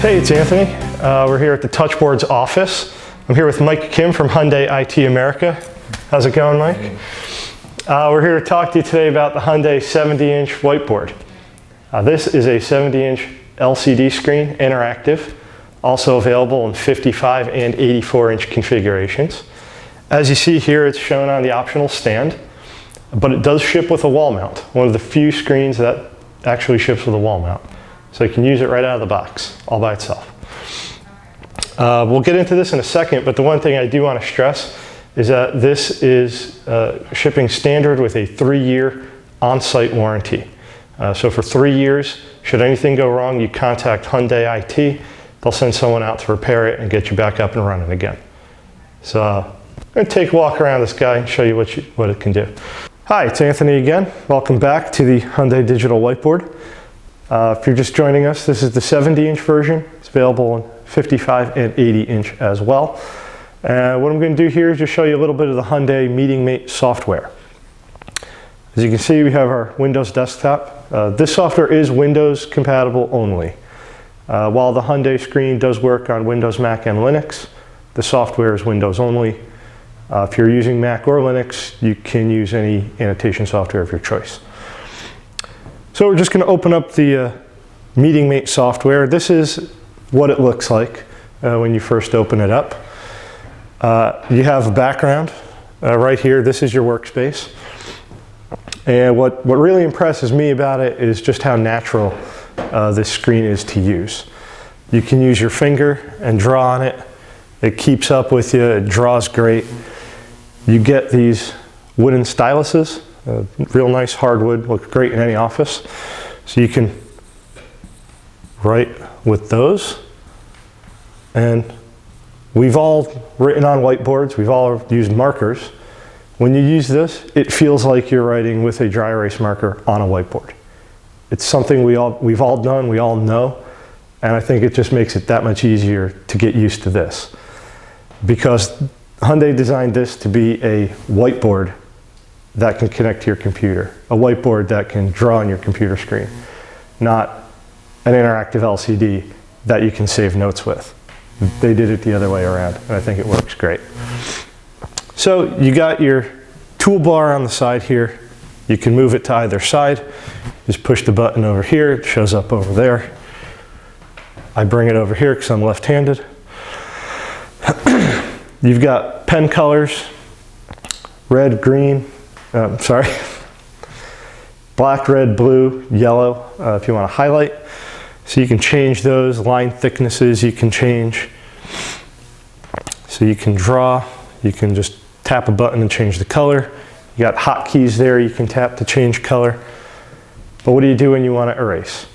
Hey, it's Anthony. We're here at the Touchboards office. I'm here with Mike Kim from Hyundai IT America. How's it going, Mike? We're here to talk to you today about the Hyundai 70-inch whiteboard. This is a 70-inch LCD screen, interactive, also available in 55 and 84-inch configurations. As you see here, it's shown on the optional stand, but it does ship with a wall mount, one of the few screens that actually ships with a wall mount. So you can use it right out of the box, all by itself. We'll get into this in a second, but the one thing I do want to stress is that this is shipping standard with a 3-year on-site warranty. So for 3 years, should anything go wrong, you contact Hyundai IT. They'll send someone out to repair it and get you back up and running again. So I'm going to take a walk around this guy and show you what it can do. Hi, it's Anthony again. Welcome back to the Hyundai Digital Whiteboard. If you're just joining us, this is the 70-inch version. It's available in 55 and 80-inch as well. What I'm going to do here is just show you a little bit of the Hyundai Meeting Mate software. As you can see, we have our Windows desktop. This software is Windows compatible only. While the Hyundai screen does work on Windows, Mac, and Linux, the software is Windows only. If you're using Mac or Linux, you can use any annotation software of your choice. So we're just going to open up the Meeting Mate software. This is what it looks like when you first open it up. You have a background right here. This is your workspace. And what really impresses me about it is just how natural this screen is to use. You can use your finger and draw on it. It keeps up with you. It draws great. You get these wooden styluses. Real nice hardwood, look great in any office. So you can write with those. And we've all written on whiteboards, we've all used markers. When you use this, it feels like you're writing with a dry erase marker on a whiteboard. It's something we've all done, we all know, and I think it just makes it that much easier to get used to this. Because Hyundai designed this to be a whiteboard that can connect to your computer, a whiteboard that can draw on your computer screen, not an interactive LCD that you can save notes with. They did it the other way around, and I think it works great. So you got your toolbar on the side here. You can move it to either side. Just push the button over here, it shows up over there. I bring it over here because I'm left-handed. You've got pen colors, red, green, black, red, blue, yellow, if you want to highlight. So you can change those, line thicknesses you can change. So you can draw, you can just tap a button and change the color. You got hotkeys there you can tap to change color. But what do you do when you want to erase?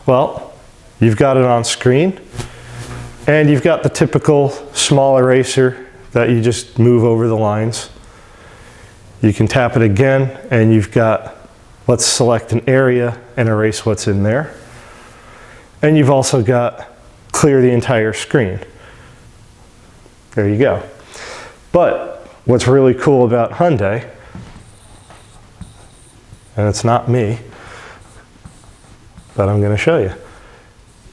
Well, you've got it on screen, and you've got the typical small eraser that you just move over the lines. You can tap it again, and you've got, let's select an area and erase what's in there. And you've also got clear the entire screen. There you go. But what's really cool about Hyundai, and it's not me, but I'm going to show you.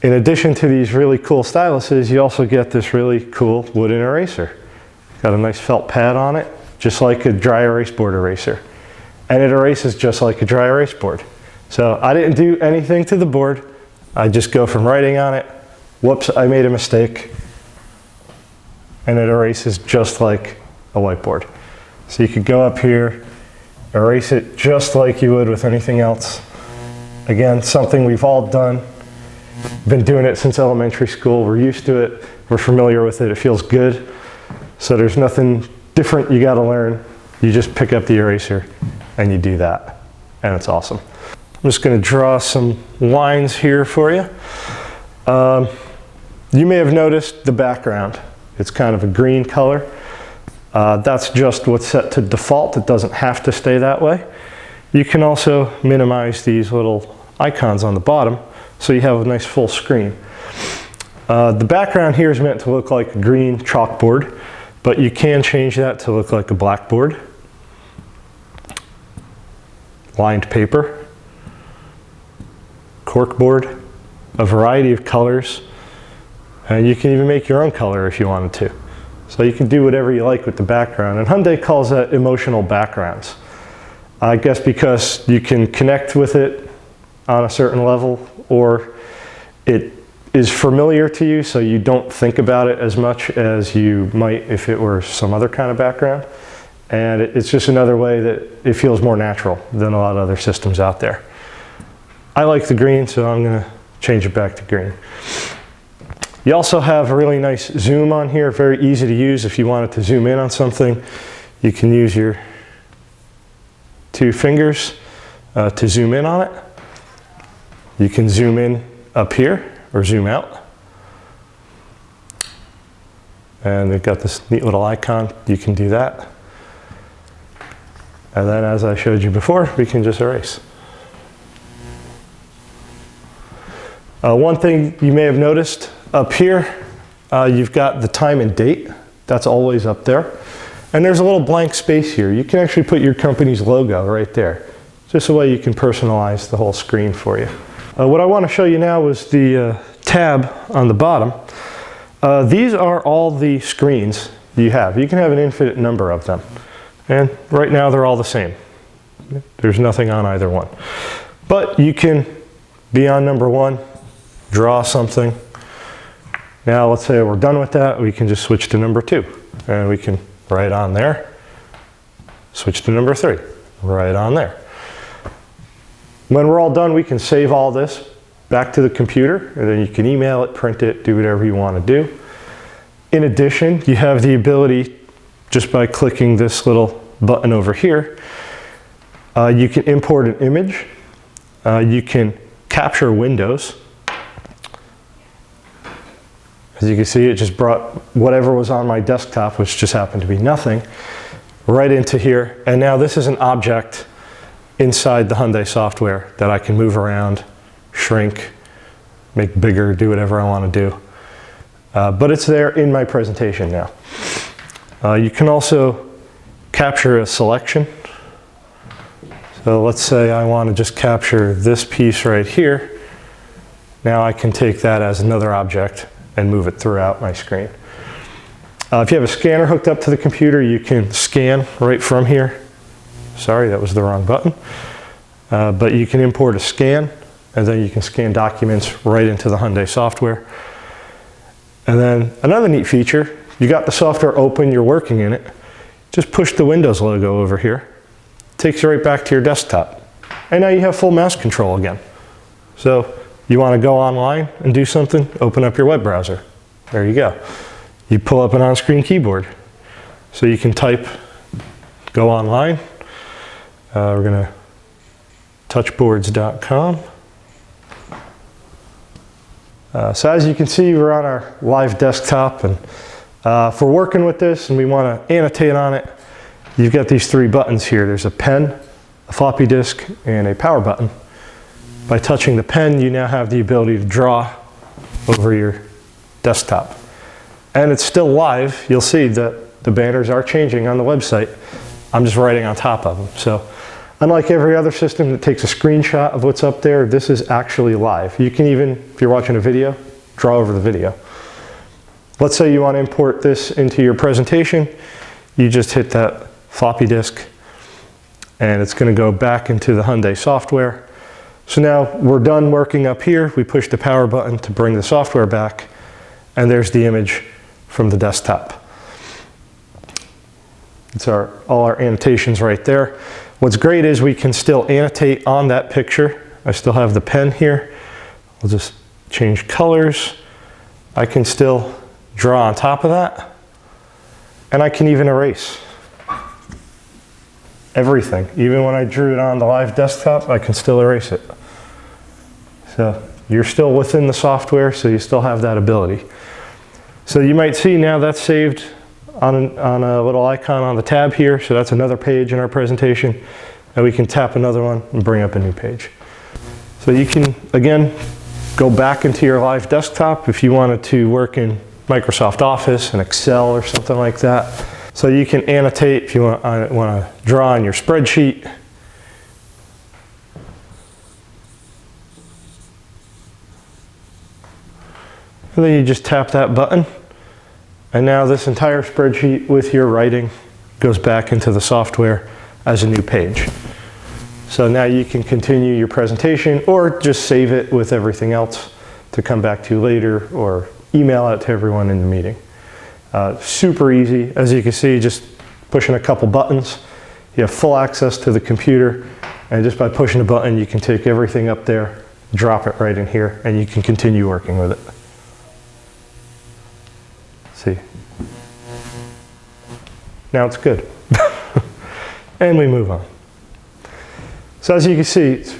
In addition to these really cool styluses, you also get this really cool wooden eraser. Got a nice felt pad on it, just like a dry erase board eraser. And it erases just like a dry erase board. So I didn't do anything to the board. I just go from writing on it, whoops, I made a mistake, and it erases just like a whiteboard. So you could go up here, erase it just like you would with anything else. Again, something we've all done. Been doing it since elementary school. We're used to it. We're familiar with it. It feels good. So there's nothing different you got to learn. You just pick up the eraser and you do that. And it's awesome. I'm just going to draw some lines here for you. You may have noticed the background. It's kind of a green color. That's just what's set to default. It doesn't have to stay that way. You can also minimize these little icons on the bottom so you have a nice full screen. The background here is meant to look like a green chalkboard, but you can change that to look like a blackboard. Lined paper, corkboard, a variety of colors. And you can even make your own color if you wanted to. So you can do whatever you like with the background. And Hyundai calls that emotional backgrounds. I guess because you can connect with it on a certain level, or it is familiar to you, so you don't think about it as much as you might if it were some other kind of background. And it's just another way that it feels more natural than a lot of other systems out there. I like the green, so I'm going to change it back to green. You also have a really nice zoom on here, very easy to use. If you wanted to zoom in on something, you can use your 2 fingers to zoom in on it. You can zoom in up here or zoom out. And they've got this neat little icon. You can do that. And then, as I showed you before, we can just erase. One thing you may have noticed up here, you've got the time and date. That's always up there. And there's a little blank space here. You can actually put your company's logo right there. Just a way you can personalize the whole screen for you. What I want to show you now is the tab on the bottom. These are all the screens you have. You can have an infinite number of them. And right now they're all the same. There's nothing on either one. But you can be on number 1, draw something. Now let's say we're done with that, we can just switch to number 2. And we can write on there, switch to number 3, right on there. When we're all done, we can save all this back to the computer, and then you can email it, print it, do whatever you want to do. In addition, you have the ability, just by clicking this little button over here, you can import an image, you can capture windows. As you can see, it just brought whatever was on my desktop, which just happened to be nothing, right into here. And now this is an object inside the Hyundai software that I can move around, shrink, make bigger, do whatever I want to do. But it's there in my presentation now. You can also capture a selection. So let's say I want to just capture this piece right here. Now I can take that as another object and move it throughout my screen. If you have a scanner hooked up to the computer, you can scan right from here. Sorry, that was the wrong button. But you can import a scan, and then you can scan documents right into the Hyundai software. And then another neat feature, you got the software open, you're working in it, just push the Windows logo over here. Takes you right back to your desktop. And now you have full mouse control again. So you want to go online and do something, open up your web browser. There you go. You pull up an on-screen keyboard. So you can type, go online. We're going to touchboards.com. So as you can see, we're on our live desktop, and if we're working with this and we want to annotate on it, you've got these 3 buttons here. There's a pen, a floppy disk, and a power button. By touching the pen, you now have the ability to draw over your desktop. And it's still live. You'll see that the banners are changing on the website. I'm just writing on top of them. So unlike every other system that takes a screenshot of what's up there, this is actually live. You can even, if you're watching a video, draw over the video. Let's say you want to import this into your presentation. You just hit that floppy disk, and it's going to go back into the Hyundai software. So now we're done working up here. We push the power button to bring the software back, and there's the image from the desktop. It's all our annotations right there. What's great is we can still annotate on that picture. I still have the pen here. I'll just change colors. I can still draw on top of that, and I can even erase everything. Even when I drew it on the live desktop, I can still erase it. So you're still within the software, so you still have that ability. So you might see now that's saved on a little icon on the tab here, so that's another page in our presentation, and we can tap another one and bring up a new page. So you can, again, go back into your live desktop if you wanted to work in Microsoft Office and Excel or something like that. So you can annotate if you want to draw on your spreadsheet. And then you just tap that button. And now this entire spreadsheet with your writing goes back into the software as a new page. So now you can continue your presentation or just save it with everything else to come back to later or email out to everyone in the meeting. Super easy. As you can see, just pushing a couple buttons, you have full access to the computer, and just by pushing a button, you can take everything up there, drop it right in here, and you can continue working with it. See? Now it's good. And we move on. So as you can see, it's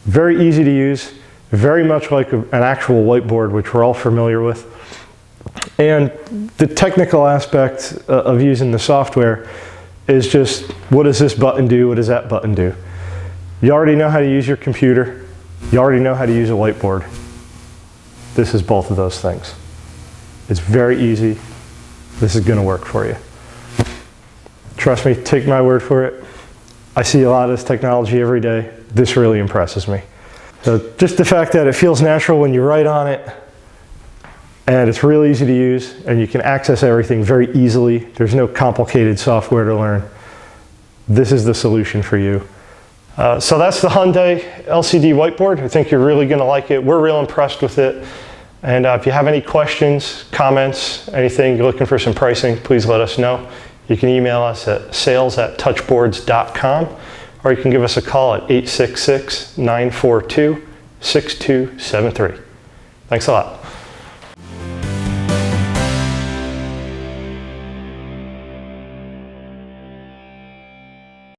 very easy to use, very much like an actual whiteboard, which we're all familiar with. And the technical aspect of using the software is just, what does this button do? What does that button do? You already know how to use your computer. You already know how to use a whiteboard. This is both of those things. It's very easy. This is going to work for you. Trust me, take my word for it. I see a lot of this technology every day. This really impresses me. So just the fact that it feels natural when you write on it, and it's real easy to use, and you can access everything very easily. There's no complicated software to learn. This is the solution for you. So that's the Hyundai LCD whiteboard. I think you're really going to like it. We're real impressed with it. And if you have any questions, comments, anything, you're looking for some pricing, please let us know. You can email us at sales@touchboards.com, or you can give us a call at 866-942-6273. Thanks a lot.